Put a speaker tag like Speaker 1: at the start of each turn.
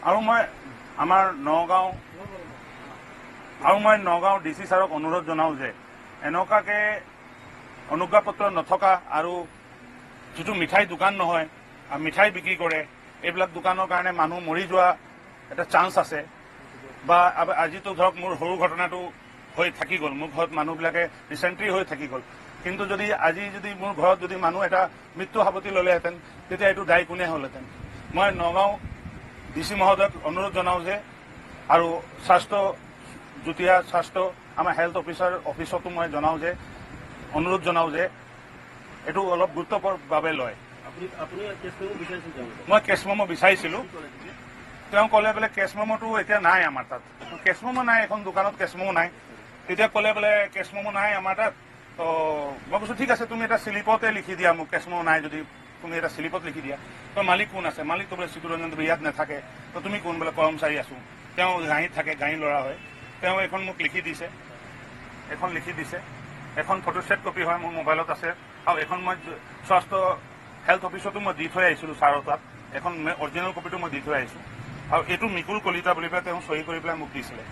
Speaker 1: আৰু মই নগাঁও ডিচি ছাৰক অনুৰোধ জনাওঁ যে এনেকুৱাকৈ অনুজ্ঞাপত্ৰ নথকা আৰু যিটো মিঠাই দোকান নহয় আৰু মিঠাই বিক্ৰী কৰে এইবিলাক দোকানৰ কাৰণে মানুহ মৰি যোৱা এটা চান্স আছে বা আজিতো ধৰক মোৰ সৰু ঘটনাটো হৈ থাকি গ'ল, মোৰ ঘৰত মানুহবিলাকে ৰিচেণ্টলি হৈ থাকি গ'ল, কিন্তু যদি আজি যদি মোৰ ঘৰত যদি মানুহ এটা মৃত্যু সাৱটি ল'লেহেঁতেন তেতিয়া এইটো দায়ী কোনে হ'লহেঁতেন। মই নগাঁও ডিচি মহোদয়ক অনুৰোধ জনাওঁ যে আৰু যুটীয়া স্বাস্থ্য আমাৰ হেল্থ অফিচতো মই জনাওঁ যে অনুৰোধ জনাওঁ যে এইটো অলপ গুৰুত্বৰ বাবে লয়। মই কেছ মেমো বিচাৰিছিলোঁ, তেওঁ ক'লে বোলে কেছ মেমোটো এতিয়া নাই আমাৰ তাত, কেছ মেমো নাই, এখন দোকানত কেছ মেমো নাই। তেতিয়া ক'লে বোলে কেছ মেমো নাই আমাৰ তাত, তো মই কৈছোঁ ঠিক আছে তুমি এটা শ্লিপতে লিখি দিয়া মোক, কেছ মেমো নাই যদি তুমি এটা শ্লিপত লিখি দিয়া। তো মালিক কোন আছে, মালিকটো বোলে চিতুৰঞ্জন দেৱী ইয়াত নাথাকে, তো তুমি কোন বোলে কৰ্মচাৰী আছোঁ, তেওঁ ঘাঁহিত থাকে, ঘাঁহি ল'ৰা হয়, তেওঁ এখন মোক লিখি দিছে, এখন ফটোষ্টেট কপি হয় মোৰ মোবাইলত আছে, আৰু এখন মই স্বাস্থ্য হেল্থ অফিচতো মই দি থৈ আহিছিলোঁ ছাৰৰ তাত, এখন অৰিজিনেল কপিটো মই দি থৈ আহিছোঁ, আৰু এইটো মিকুল কলিতা বুলি পেলাই তেওঁ চহী কৰি পেলাই মোক দিছিলে।